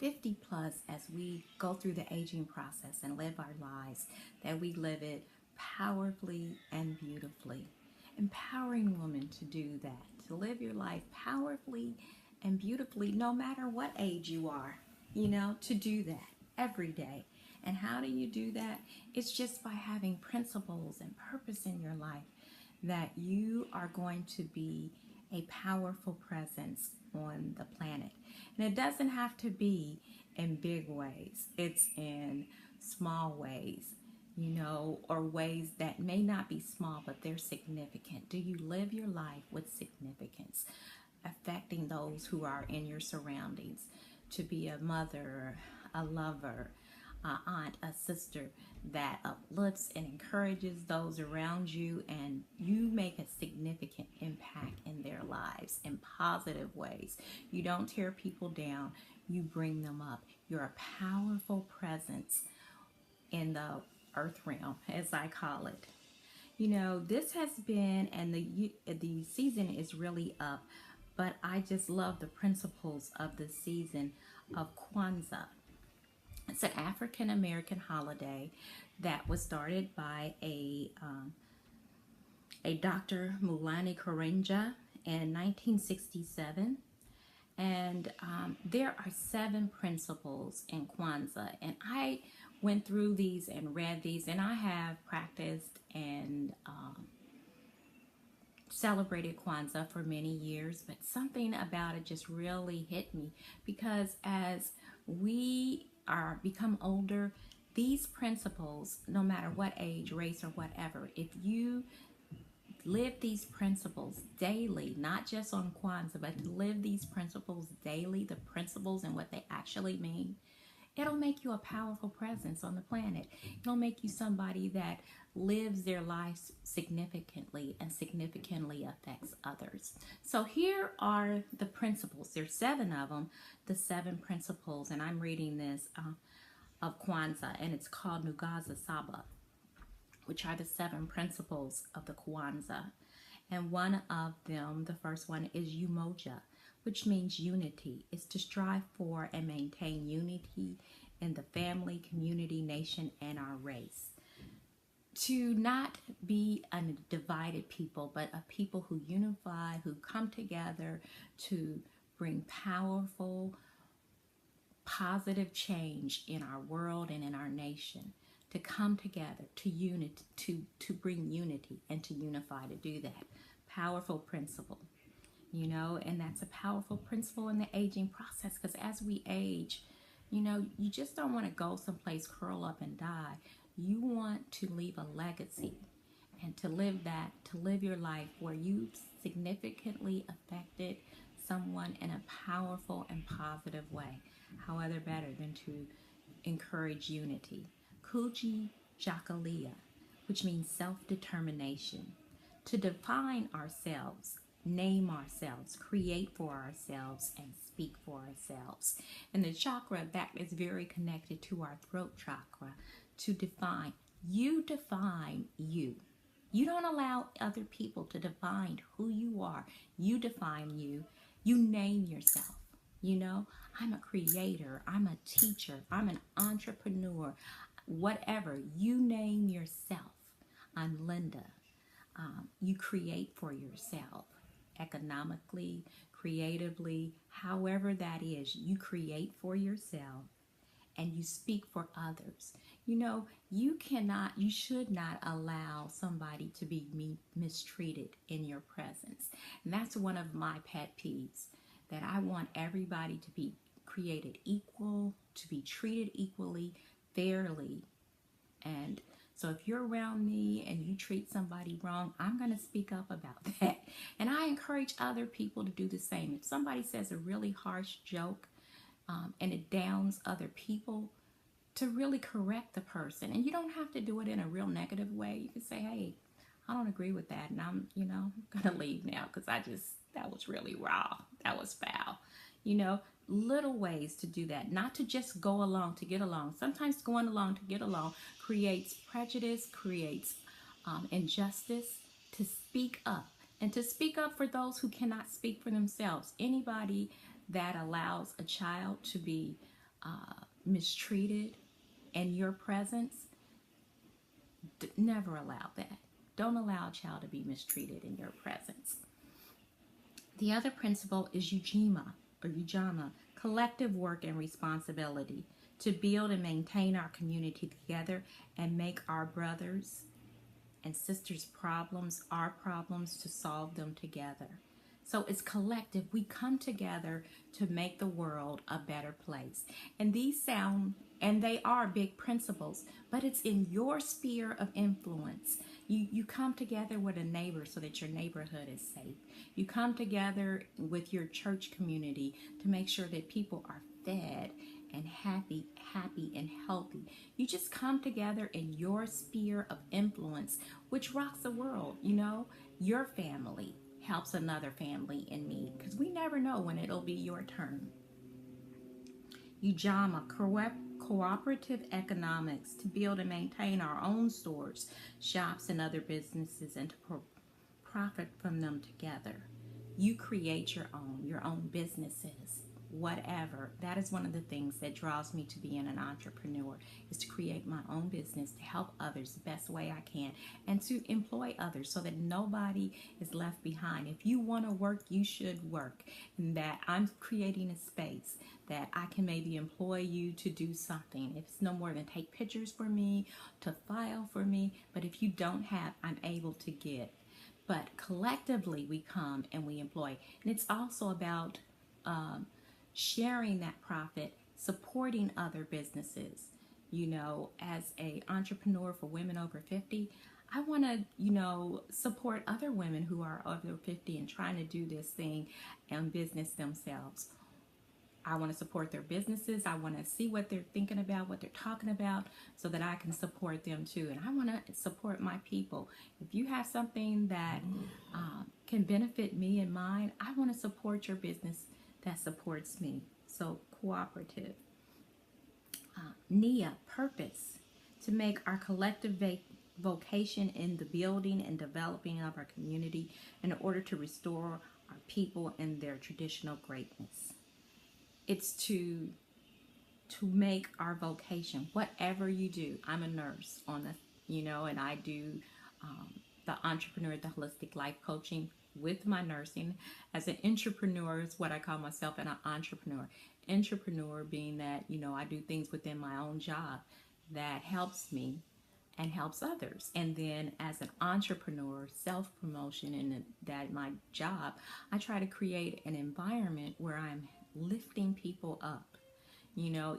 50 plus, as we go through the aging process and live our lives, that we live it powerfully and beautifully. Empowering women to do that, to live your life powerfully and beautifully, no matter what age you are, to do that every day. And how do you do that? It's just by having principles and purpose in your life that you are going to be a powerful presence on the planet. And it doesn't have to be in big ways, it's in small ways, or ways that may not be small, but they're significant. Do you live your life with significance, affecting those who are in your surroundings? To be a mother, a lover, an aunt, a sister that uplifts and encourages those around you, and you make a significant impact in their lives in positive ways. You don't tear people down, you bring them up. You're a powerful presence in the earth realm, as I call it. This has been, and the season is really up, but I just love the principles of the season of Kwanza. It's an African American holiday that was started by a Dr. Mulani Karenja in 1967. And there are 7 principles in Kwanza. And I went through these and read these, and I have practiced and celebrated Kwanzaa for many years, but something about it just really hit me, because as we become older, these principles, no matter what age, race, or whatever, if you live these principles daily, not just on Kwanzaa, but to live these principles daily, the principles and what they actually mean, it'll make you a powerful presence on the planet. It'll make you somebody that lives their lives significantly and significantly affects others. So here are the principles. There's 7 of them, the 7 principles, and I'm reading this of Kwanzaa, and it's called Nugaza Saba, which are the 7 principles of the Kwanzaa. And one of them, the first one, is Umoja, which means unity. It's to strive for and maintain unity in the family, community, nation, and our race. To not be a divided people, but a people who unify, who come together to bring powerful, positive change in our world and in our nation. To come together, to bring unity and to unify, to do that. Powerful principle. And that's a powerful principle in the aging process, because as we age, you just don't want to go someplace, curl up, and die. You want to leave a legacy, and to live your life where you significantly affected someone in a powerful and positive way. How other better than to encourage unity. Kuji Jakalia, which means self-determination. To define ourselves, name ourselves, create for ourselves, and speak for ourselves. And the chakra, that is very connected to our throat chakra. To define. You define you. You don't allow other people to define who you are. You define you. You name yourself. I'm a creator. I'm a teacher. I'm an entrepreneur. Whatever. You name yourself. I'm Linda. You create for yourself. Economically, creatively, however that is, you create for yourself and you speak for others. You should not allow somebody to be mistreated in your presence. And that's one of my pet peeves, that I want everybody to be created equal, to be treated equally, fairly. And so if you're around me and you treat somebody wrong, I'm going to speak up about that. And I encourage other people to do the same. If somebody says a really harsh joke and it downs other people, to really correct the person. And you don't have to do it in a real negative way. You can say, hey, I don't agree with that, and I'm going to leave now because that was really raw. That was foul. Little ways to do that, not to just go along to get along. Sometimes going along to get along creates prejudice, creates injustice. To speak up, and to speak up for those who cannot speak for themselves. Anybody that allows a child to be mistreated in your presence, never allow that. Don't allow a child to be mistreated in your presence. The other principle is Ujama, collective work and responsibility to build and maintain our community together and make our brothers and sisters' problems our problems, to solve them together. So it's collective. We come together to make the world a better place. And these sound, and they are big principles, but it's in your sphere of influence. You come together with a neighbor so that your neighborhood is safe. You come together with your church community to make sure that people are fed and happy and healthy. You just come together in your sphere of influence, which rocks the world. Your family helps another family in need, because we never know when it'll be your turn. Ujama, cooperative economics to build and maintain our own stores, shops, and other businesses, and to profit from them together. You create your own businesses, whatever. That is one of the things that draws me to being an entrepreneur, is to create my own business, to help others the best way I can, and to employ others so that nobody is left behind. If you want to work, you should work. And that I'm creating a space that I can maybe employ you to do something. If it's no more than take pictures for me, to file for me, but if you don't have, I'm able to give. But collectively we come and we employ. And it's also about sharing that profit, supporting other businesses. As a entrepreneur for women over 50, I want to, support other women who are over 50 and trying to do this thing and business themselves. I want to support their businesses. I want to see what they're thinking about, what they're talking about, so that I can support them too. And I want to support my people. If you have something that can benefit me and mine, I want to support your business that supports me. So cooperative. Nia, purpose, to make our collective vocation in the building and developing of our community in order to restore our people and their traditional greatness. It's to make our vocation, whatever you do. I'm a nurse and I do the entrepreneur, the holistic life coaching with my nursing. As an entrepreneur is what I call myself, an entrepreneur. Entrepreneur being that, I do things within my own job that helps me and helps others. And then as an entrepreneur, self-promotion in that my job, I try to create an environment where I'm lifting people up.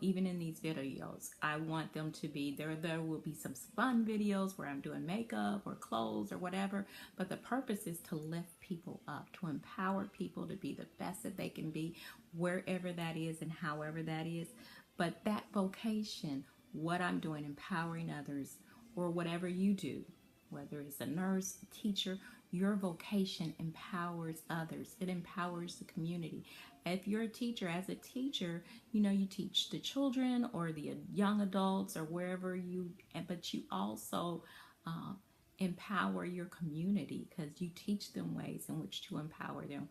Even in these videos, I want them to be there. There will be some fun videos where I'm doing makeup or clothes or whatever, but the purpose is to lift people up, to empower people to be the best that they can be, wherever that is and however that is. But that vocation, what I'm doing, empowering others, or whatever you do, whether it's a nurse, a teacher, your vocation empowers others. It empowers the community. If you're a teacher, as a teacher, you teach the children or the young adults or wherever but you also empower your community, because you teach them ways in which to empower their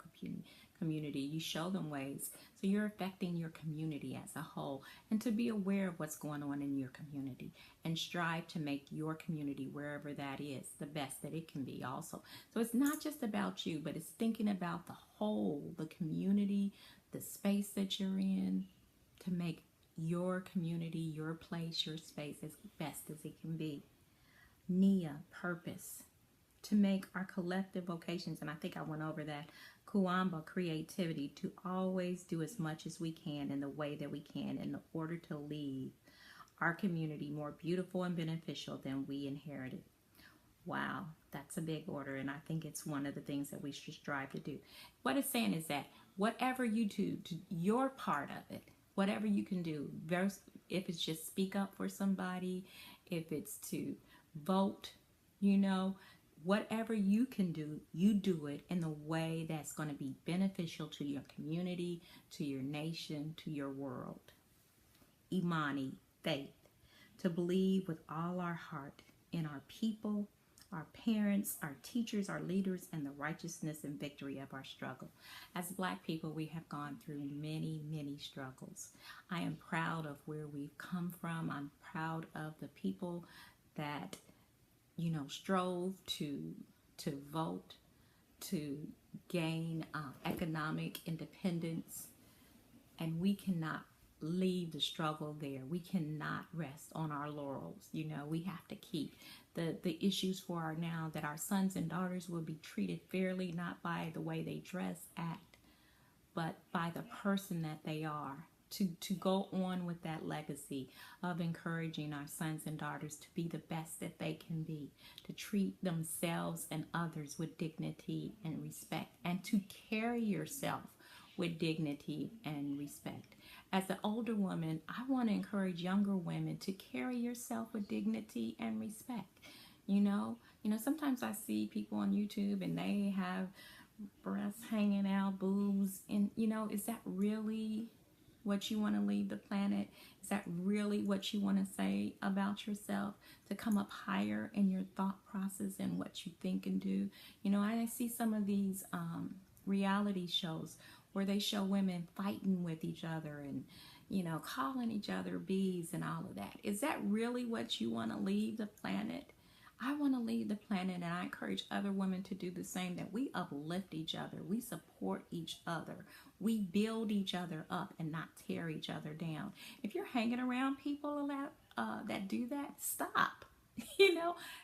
community. You show them ways. So you're affecting your community as a whole, and to be aware of what's going on in your community and strive to make your community, wherever that is, the best that it can be also. So it's not just about you, but it's thinking about the whole, the community, the space that you're in, to make your community, your place, your space as best as it can be. Nia, purpose, to make our collective vocations, and I think I went over that. Kwamba, creativity, to always do as much as we can in the way that we can in order to leave our community more beautiful and beneficial than we inherited. Wow, that's a big order, and I think it's one of the things that we should strive to do. What it's saying is that whatever you do, your part of it, whatever you can do, if it's just speak up for somebody, if it's to vote, whatever you can do, you do it in the way that's going to be beneficial to your community, to your nation, to your world. Imani, faith, to believe with all our heart in our people, our parents, our teachers, our leaders, and the righteousness and victory of our struggle. As Black people, we have gone through many, many struggles. I am proud of where we've come from. I'm proud of the people that, strove to vote, to gain economic independence, and we cannot leave the struggle there. We cannot rest on our laurels. We have to keep the issues for our now, that our sons and daughters will be treated fairly, not by the way they dress, act, but by the person that they are. To go on with that legacy of encouraging our sons and daughters to be the best that they can be, to treat themselves and others with dignity and respect, and to carry yourself with dignity and respect. As an older woman, I want to encourage younger women to carry yourself with dignity and respect. Sometimes I see people on YouTube and they have breasts hanging out, boobs, and is that really what you want to leave the planet? Is that really what you want to say about yourself? To come up higher in your thought process and what you think and do? I see some of these reality shows where they show women fighting with each other and calling each other bees and all of that. Is that really what you want to leave the planet? I want to leave the planet, and I encourage other women to do the same, that we uplift each other, we support each other, we build each other up and not tear each other down. If you're hanging around people that do that, stop.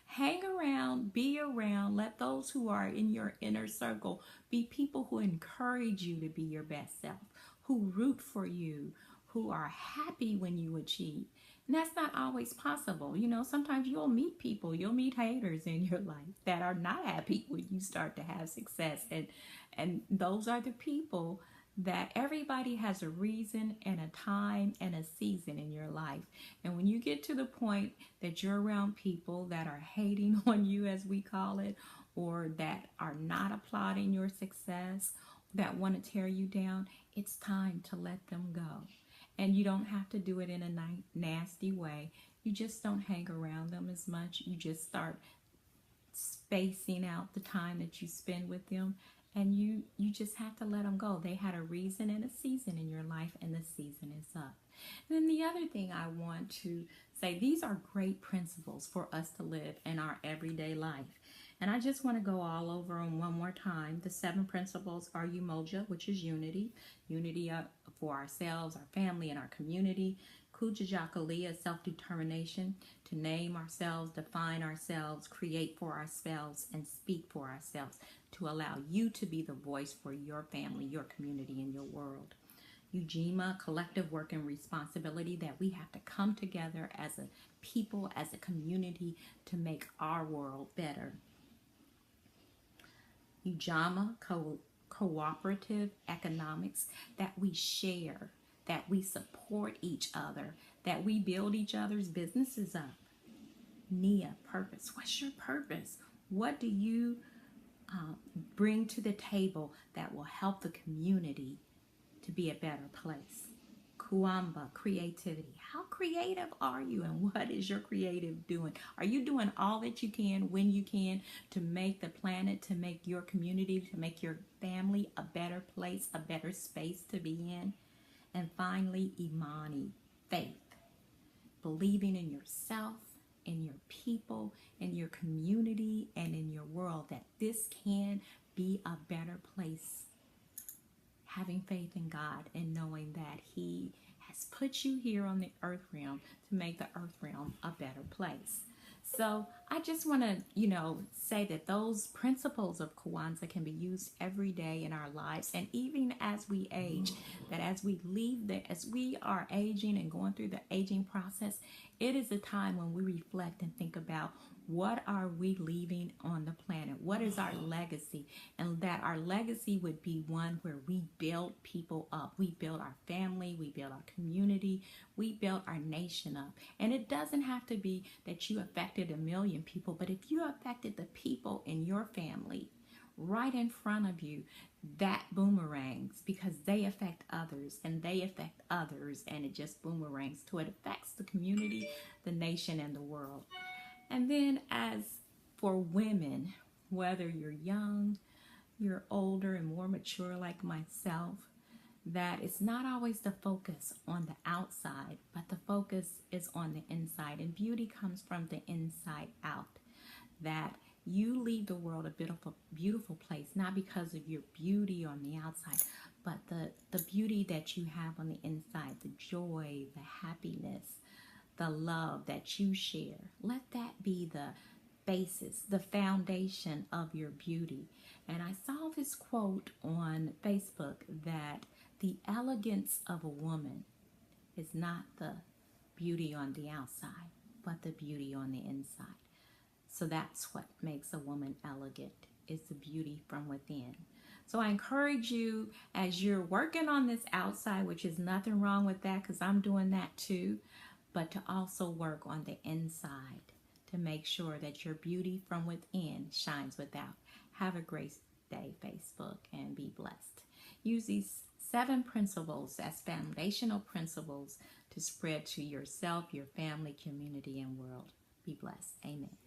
Hang around, be around, let those who are in your inner circle be people who encourage you to be your best self, who root for you, who are happy when you achieve. And that's not always possible. Sometimes you'll meet haters in your life that are not happy when you start to have success. And those are the people that everybody has a reason and a time and a season in your life. And when you get to the point that you're around people that are hating on you, as we call it, or that are not applauding your success, that want to tear you down, it's time to let them go. And you don't have to do it in a nasty way. You just don't hang around them as much. You just start spacing out the time that you spend with them. And you just have to let them go. They had a reason and a season in your life, and the season is up. And then the other thing I want to say, these are great principles for us to live in our everyday life. And I just want to go all over them one more time. The 7 principles are Umoja, which is unity. Unity for ourselves, our family, and our community. Kujajakulia, self-determination, to name ourselves, define ourselves, create for ourselves, and speak for ourselves, to allow you to be the voice for your family, your community, and your world. Ujima, collective work and responsibility, that we have to come together as a people, as a community, to make our world better. Ujama, cooperative economics, that we share, that we support each other, that we build each other's businesses up. Nia, purpose. What's your purpose? What do you bring to the table that will help the community to be a better place? Kwanza, creativity. How creative are you, and what is your creative doing? Are you doing all that you can when you can to make the planet, to make your community, to make your family a better place, a better space to be in? And finally, Imani, faith. Believing in yourself, in your people, in your community, and in your world, that this can be a better place. Having faith in God and knowing that He has put you here on the earth realm to make the earth realm a better place. So I just want to, say that those principles of Kwanza can be used every day in our lives. And even as we age, that as we are aging and going through the aging process, it is a time when we reflect and think about, what are we leaving on the planet? What is our legacy? And that our legacy would be one where we build people up. We build our family. We build our community. We build our nation up. And it doesn't have to be that you affected 1 million people, but if you affected the people in your family right in front of you, that boomerangs, because they affect others and they affect others, and it just boomerangs to it affects the community, the nation, and the world. And then as for women, whether you're young, you're older and more mature like myself, that it's not always the focus on the outside, but the focus is on the inside. And beauty comes from the inside out. That you leave the world a beautiful, beautiful place, not because of your beauty on the outside, but the beauty that you have on the inside, the joy, the happiness, the love that you share. Let that be the basis, the foundation of your beauty. And I saw this quote on Facebook that the elegance of a woman is not the beauty on the outside, but the beauty on the inside. So that's what makes a woman elegant, is the beauty from within. So I encourage you, as you're working on this outside, which is nothing wrong with that because I'm doing that too, but to also work on the inside to make sure that your beauty from within shines without. Have a great day, Facebook, and be blessed. Use these 7 principles as foundational principles to spread to yourself, your family, community, and world. Be blessed. Amen.